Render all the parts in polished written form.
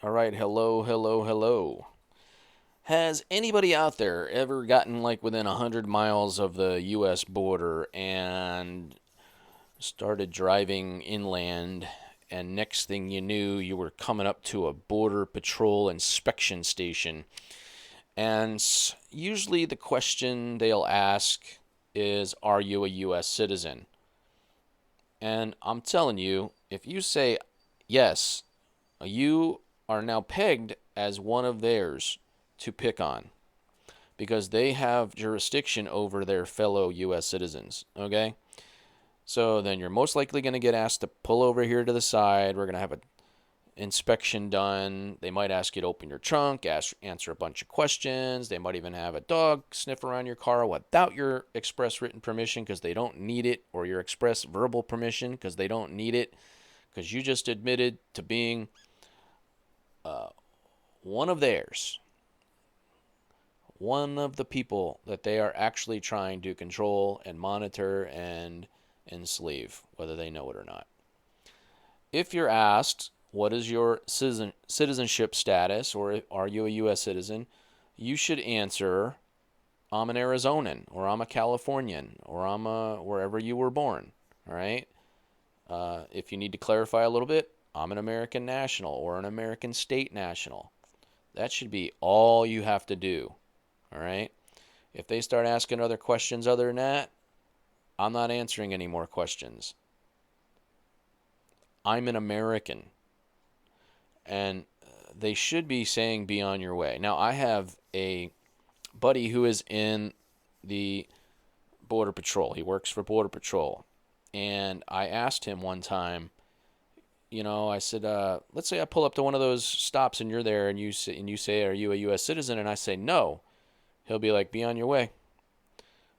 All right, hello, hello, hello. Has anybody out there ever gotten like within 100 miles of the US border and started driving inland, and next thing you knew, you were coming up to a border patrol inspection station? And usually the question they'll ask is, are you a US citizen? And I'm telling you, if you say yes, you are now pegged as one of theirs to pick on because they have jurisdiction over their fellow U.S. citizens. Okay? So then you're most likely going to get asked to pull over here to the side. We're going to have an inspection done. They might ask you to open your trunk, answer a bunch of questions. They might even have a dog sniff around your car without your express written permission because they don't need it, or your express verbal permission because they don't need it, because you just admitted to being uh, one of theirs, one of the people that they are actually trying to control and monitor and enslave, whether they know it or not. If you're asked, what is your citizenship status, or are you a U.S. citizen, you should answer, I'm an Arizonan, or I'm a Californian, or I'm a wherever you were born. All right. If you need to clarify a little bit, I'm an American national or an American state national. That should be all you have to do. All right. If they start asking other questions other than that, I'm not answering any more questions. I'm an American. And they should be saying, be on your way. Now, I have a buddy who is in the Border Patrol. He works for Border Patrol. And I asked him one time, I said, let's say I pull up to one of those stops and you're there, and you say, are you a U.S. citizen? And I say, no. He'll be like, be on your way.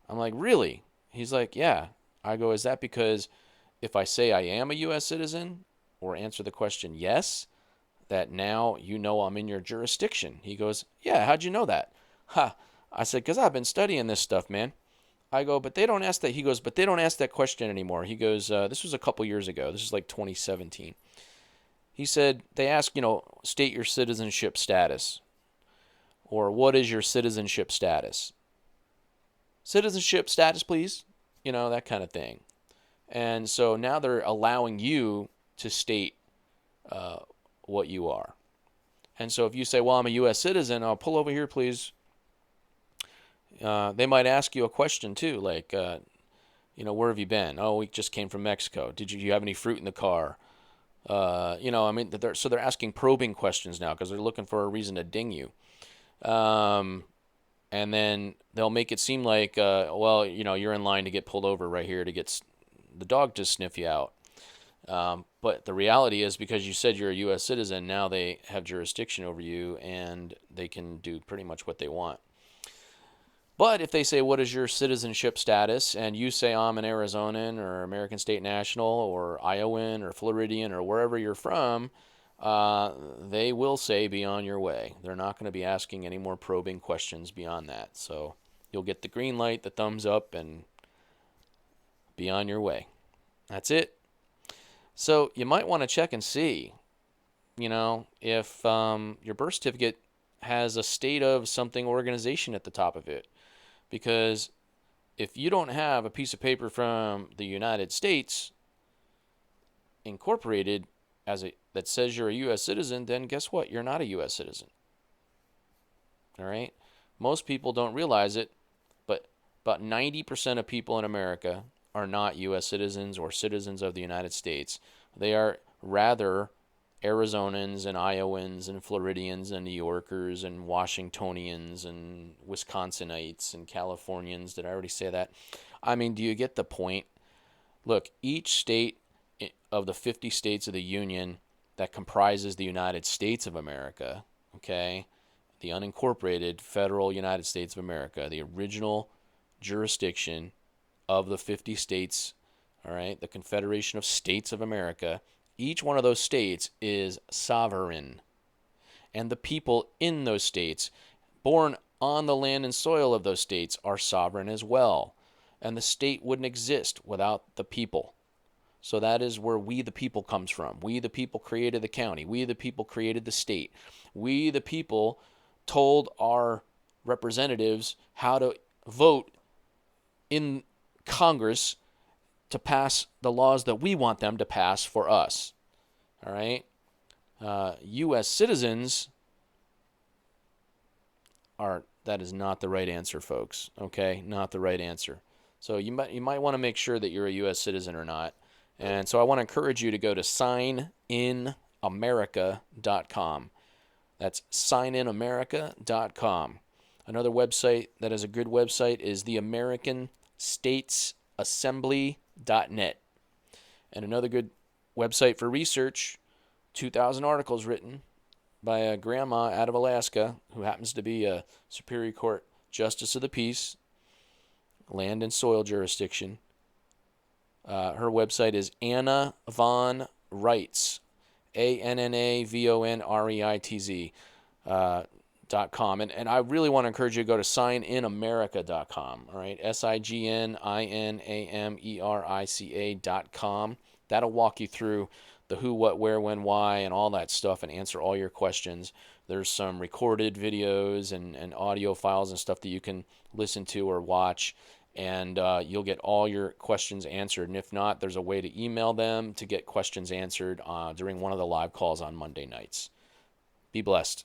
I'm like, really? He's like, yeah. I go, is that because if I say I am a U.S. citizen or answer the question yes, that now you know I'm in your jurisdiction? He goes, yeah, how'd you know that? Ha. I said, because I've been studying this stuff, man. I go, but they don't ask that. He goes, but they don't ask that question anymore. He goes, this was a couple years ago. This is like 2017. He said, they ask, state your citizenship status, or what is your citizenship status? Citizenship status, please. That kind of thing. And so now they're allowing you to state uh, what you are. And so if you say, well, I'm a U.S. citizen, I'll pull over here, please. They might ask you a question too, like, where have you been? Oh, we just came from Mexico. Did you have any fruit in the car? So they're asking probing questions now because they're looking for a reason to ding you. Um, and then they'll make it seem like, well, you're in line to get pulled over right here to get the dog to sniff you out. But the reality is, because you said you're a U.S. citizen, now they have jurisdiction over you and they can do pretty much what they want. But if they say, what is your citizenship status? And you say, I'm an Arizonan or American State National or Iowan or Floridian or wherever you're from, they will say, be on your way. They're not going to be asking any more probing questions beyond that. So you'll get the green light, the thumbs up, and be on your way. That's it. So you might want to check and see, if your birth certificate has a state of something organization at the top of it. Because if you don't have a piece of paper from the United States incorporated that says you're a U.S. citizen, then guess what? You're not a U.S. citizen. All right? Most people don't realize it, but about 90% of people in America are not U.S. citizens or citizens of the United States. They are rather Arizonans and Iowans and Floridians and New Yorkers and Washingtonians and Wisconsinites and Californians. Did I already say that? I mean, do you get the point? Look, each state of the 50 states of the Union that comprises the United States of America, okay, the unincorporated federal United States of America, the original jurisdiction of the 50 states, all right, the Confederation of States of America, each one of those states is sovereign. And the people in those states, born on the land and soil of those states, are sovereign as well. And the state wouldn't exist without the people. So that is where we the people comes from. We the people created the county. We the people created the state. We the people told our representatives how to vote in Congress to pass the laws that we want them to pass for us. All right? U.S. citizens that is not the right answer, folks. Okay? Not the right answer. So you might want to make sure that you're a U.S. citizen or not. And so I want to encourage you to go to signinamerica.com. That's signinamerica.com. Another website that is a good website is the AmericanStatesAssembly.net. And another good website for research, 2,000 articles written by a grandma out of Alaska who happens to be a Superior Court Justice of the Peace, land and soil jurisdiction. Her website is Anna Von Reitz, ANNAVONREITZ .com. And I really want to encourage you to go to signinamerica.com. All right, SIGNINAMERICA.com. That'll walk you through the who, what, where, when, why, and all that stuff, and answer all your questions. There's some recorded videos and audio files and stuff that you can listen to or watch, and you'll get all your questions answered. And if not, there's a way to email them to get questions answered during one of the live calls on Monday nights. Be blessed.